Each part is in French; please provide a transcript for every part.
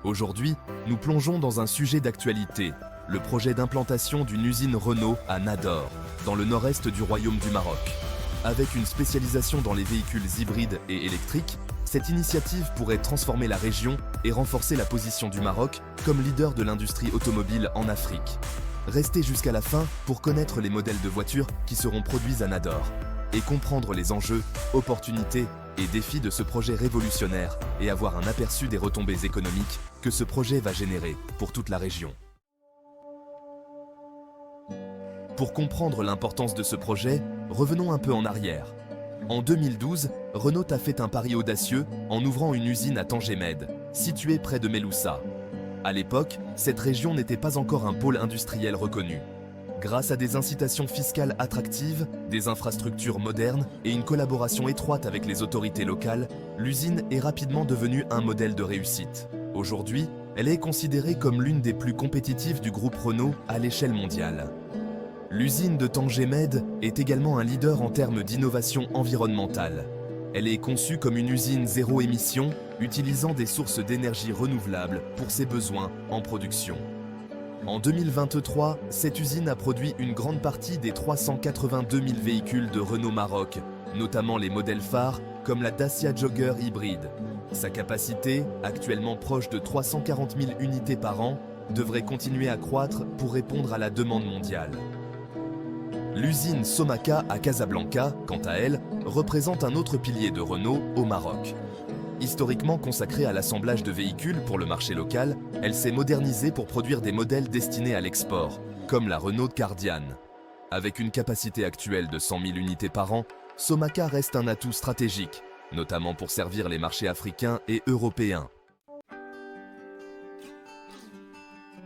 Aujourd'hui, nous plongeons dans un sujet d'actualité, le projet d'implantation d'une usine Renault à Nador, dans le nord-est du Royaume du Maroc. Avec une spécialisation dans les véhicules hybrides et électriques, cette initiative pourrait transformer la région et renforcer la position du Maroc comme leader de l'industrie automobile en Afrique. Restez jusqu'à la fin pour connaître les modèles de voitures qui seront produits à Nador et comprendre les enjeux, opportunités et défis de ce projet révolutionnaire et avoir un aperçu des retombées économiques que ce projet va générer pour toute la région. Pour comprendre l'importance de ce projet, revenons un peu en arrière. En 2012, Renault a fait un pari audacieux en ouvrant une usine à Tangemed, située près de Meloussa. À l'époque, cette région n'était pas encore un pôle industriel reconnu. Grâce à des incitations fiscales attractives, des infrastructures modernes et une collaboration étroite avec les autorités locales, l'usine est rapidement devenue un modèle de réussite. Aujourd'hui, elle est considérée comme l'une des plus compétitives du groupe Renault à l'échelle mondiale. L'usine de Tangemed est également un leader en termes d'innovation environnementale. Elle est conçue comme une usine zéro émission, utilisant des sources d'énergie renouvelables pour ses besoins en production. En 2023, cette usine a produit une grande partie des 382 000 véhicules de Renault Maroc, notamment les modèles phares comme la Dacia Jogger hybride. Sa capacité, actuellement proche de 340 000 unités par an, devrait continuer à croître pour répondre à la demande mondiale. L'usine Somaka à Casablanca, quant à elle, représente un autre pilier de Renault au Maroc. Historiquement consacrée à l'assemblage de véhicules pour le marché local, elle s'est modernisée pour produire des modèles destinés à l'export, comme la Renault Kardian. Avec une capacité actuelle de 100 000 unités par an, Somaka reste un atout stratégique, notamment pour servir les marchés africains et européens.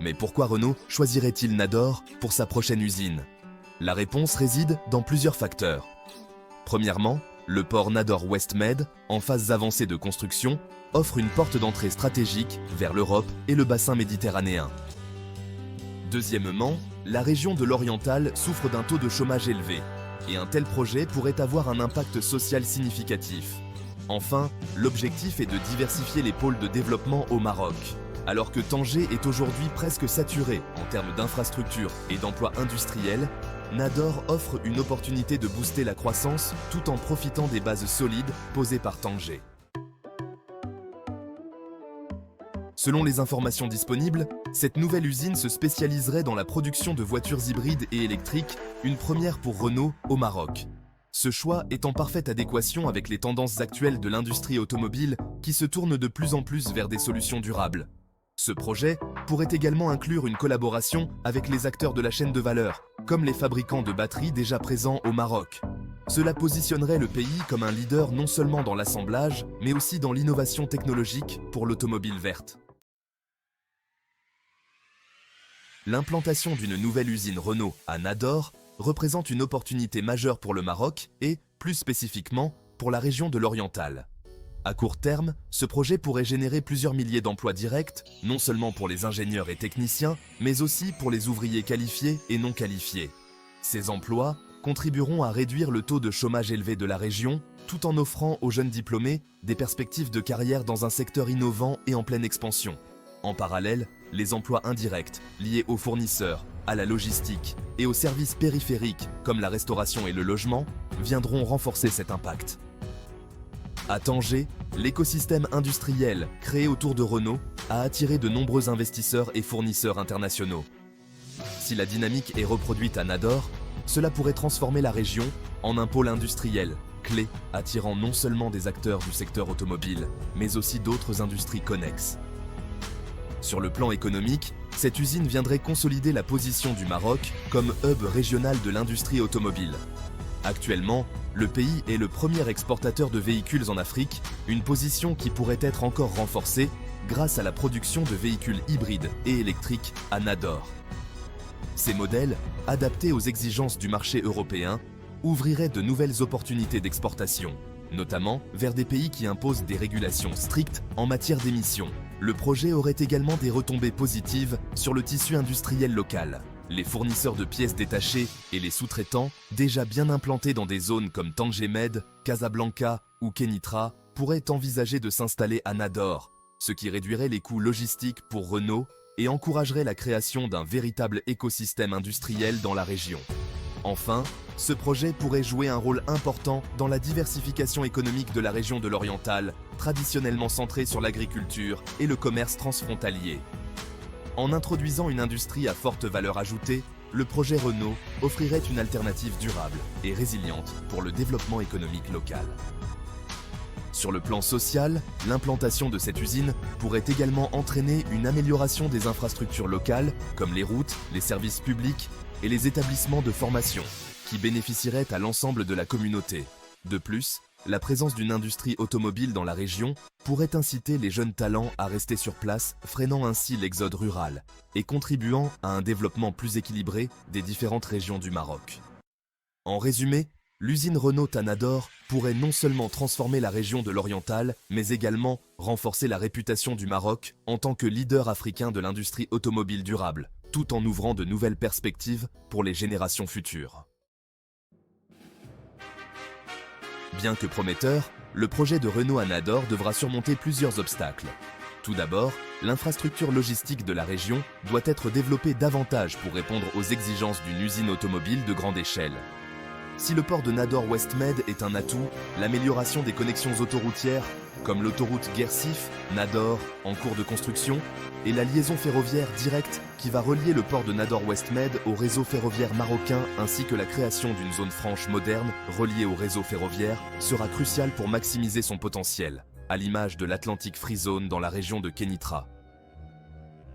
Mais pourquoi Renault choisirait-il Nador pour sa prochaine usine ? La réponse réside dans plusieurs facteurs. Premièrement, le port Nador West Med, en phase avancée de construction, offre une porte d'entrée stratégique vers l'Europe et le bassin méditerranéen. Deuxièmement, la région de l'Oriental souffre d'un taux de chômage élevé, et un tel projet pourrait avoir un impact social significatif. Enfin, l'objectif est de diversifier les pôles de développement au Maroc. Alors que Tanger est aujourd'hui presque saturé en termes d'infrastructures et d'emplois industriels, Nador offre une opportunité de booster la croissance tout en profitant des bases solides posées par Tanger. Selon les informations disponibles, cette nouvelle usine se spécialiserait dans la production de voitures hybrides et électriques, une première pour Renault au Maroc. Ce choix est en parfaite adéquation avec les tendances actuelles de l'industrie automobile qui se tourne de plus en plus vers des solutions durables. Ce projet pourrait également inclure une collaboration avec les acteurs de la chaîne de valeur, comme les fabricants de batteries déjà présents au Maroc. Cela positionnerait le pays comme un leader non seulement dans l'assemblage, mais aussi dans l'innovation technologique pour l'automobile verte. L'implantation d'une nouvelle usine Renault à Nador représente une opportunité majeure pour le Maroc et, plus spécifiquement, pour la région de l'Oriental. À court terme, ce projet pourrait générer plusieurs milliers d'emplois directs, non seulement pour les ingénieurs et techniciens, mais aussi pour les ouvriers qualifiés et non qualifiés. Ces emplois contribueront à réduire le taux de chômage élevé de la région, tout en offrant aux jeunes diplômés des perspectives de carrière dans un secteur innovant et en pleine expansion. En parallèle, les emplois indirects liés aux fournisseurs, à la logistique et aux services périphériques comme la restauration et le logement viendront renforcer cet impact. À Tanger, l'écosystème industriel créé autour de Renault a attiré de nombreux investisseurs et fournisseurs internationaux. Si la dynamique est reproduite à Nador, cela pourrait transformer la région en un pôle industriel clé, attirant non seulement des acteurs du secteur automobile, mais aussi d'autres industries connexes. Sur le plan économique, cette usine viendrait consolider la position du Maroc comme hub régional de l'industrie automobile. Actuellement, le pays est le premier exportateur de véhicules en Afrique, une position qui pourrait être encore renforcée grâce à la production de véhicules hybrides et électriques à Nador. Ces modèles, adaptés aux exigences du marché européen, ouvriraient de nouvelles opportunités d'exportation, notamment vers des pays qui imposent des régulations strictes en matière d'émissions. Le projet aurait également des retombées positives sur le tissu industriel local. Les fournisseurs de pièces détachées et les sous-traitants, déjà bien implantés dans des zones comme Tangemed, Casablanca ou Kenitra, pourraient envisager de s'installer à Nador, ce qui réduirait les coûts logistiques pour Renault et encouragerait la création d'un véritable écosystème industriel dans la région. Enfin, ce projet pourrait jouer un rôle important dans la diversification économique de la région de l'Oriental, traditionnellement centrée sur l'agriculture et le commerce transfrontalier. En introduisant une industrie à forte valeur ajoutée, le projet Renault offrirait une alternative durable et résiliente pour le développement économique local. Sur le plan social, l'implantation de cette usine pourrait également entraîner une amélioration des infrastructures locales, comme les routes, les services publics et les établissements de formation, qui bénéficieraient à l'ensemble de la communauté. De plus, la présence d'une industrie automobile dans la région pourrait inciter les jeunes talents à rester sur place, freinant ainsi l'exode rural et contribuant à un développement plus équilibré des différentes régions du Maroc. En résumé, l'usine Renault Tanador pourrait non seulement transformer la région de l'Oriental, mais également renforcer la réputation du Maroc en tant que leader africain de l'industrie automobile durable, tout en ouvrant de nouvelles perspectives pour les générations futures. Bien que prometteur, le projet de Renault à Nador devra surmonter plusieurs obstacles. Tout d'abord, l'infrastructure logistique de la région doit être développée davantage pour répondre aux exigences d'une usine automobile de grande échelle. Si le port de Nador West Med est un atout, l'amélioration des connexions autoroutières, comme l'autoroute Guersif-Nador en cours de construction, et la liaison ferroviaire directe qui va relier le port de Nador West Med au réseau ferroviaire marocain ainsi que la création d'une zone franche moderne reliée au réseau ferroviaire sera cruciale pour maximiser son potentiel, à l'image de l'Atlantic Free Zone dans la région de Kénitra.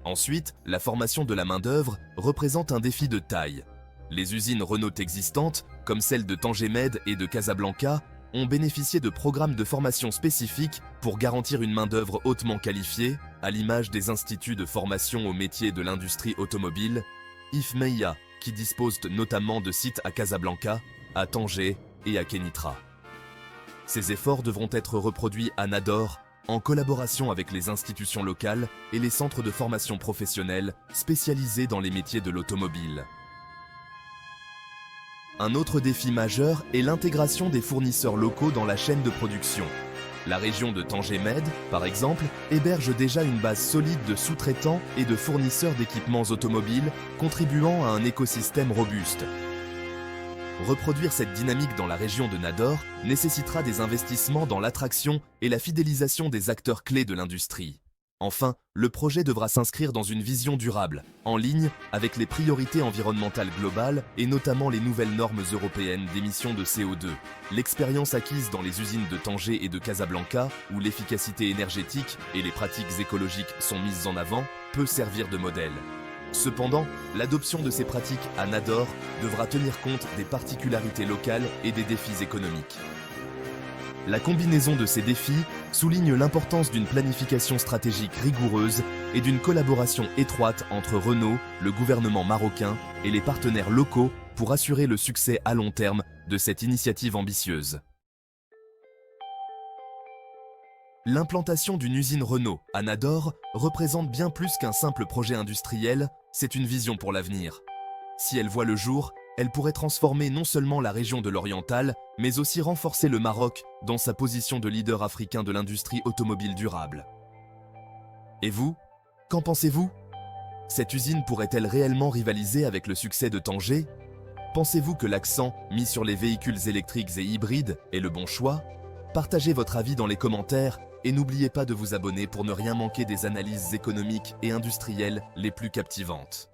Ensuite, la formation de la main-d'œuvre représente un défi de taille. Les usines Renault existantes, comme celles de Tanger Med et de Casablanca, ont bénéficié de programmes de formation spécifiques pour garantir une main-d'œuvre hautement qualifiée, à l'image des instituts de formation aux métiers de l'industrie automobile, IFMEIA, qui disposent notamment de sites à Casablanca, à Tanger et à Kénitra. Ces efforts devront être reproduits à Nador, en collaboration avec les institutions locales et les centres de formation professionnelle spécialisés dans les métiers de l'automobile. Un autre défi majeur est l'intégration des fournisseurs locaux dans la chaîne de production. La région de Tanger Med, par exemple, héberge déjà une base solide de sous-traitants et de fournisseurs d'équipements automobiles, contribuant à un écosystème robuste. Reproduire cette dynamique dans la région de Nador nécessitera des investissements dans l'attraction et la fidélisation des acteurs clés de l'industrie. Enfin, le projet devra s'inscrire dans une vision durable, en ligne avec les priorités environnementales globales et notamment les nouvelles normes européennes d'émissions de CO2. L'expérience acquise dans les usines de Tanger et de Casablanca, où l'efficacité énergétique et les pratiques écologiques sont mises en avant, peut servir de modèle. Cependant, l'adoption de ces pratiques à Nador devra tenir compte des particularités locales et des défis économiques. La combinaison de ces défis souligne l'importance d'une planification stratégique rigoureuse et d'une collaboration étroite entre Renault, le gouvernement marocain et les partenaires locaux pour assurer le succès à long terme de cette initiative ambitieuse. L'implantation d'une usine Renault à Nador représente bien plus qu'un simple projet industriel, c'est une vision pour l'avenir. Si elle voit le jour, elle pourrait transformer non seulement la région de l'Oriental, mais aussi renforcer le Maroc dans sa position de leader africain de l'industrie automobile durable. Et vous, qu'en pensez-vous? Cette usine pourrait-elle réellement rivaliser avec le succès de Tanger? Pensez-vous que l'accent mis sur les véhicules électriques et hybrides est le bon choix? Partagez votre avis dans les commentaires et n'oubliez pas de vous abonner pour ne rien manquer des analyses économiques et industrielles les plus captivantes.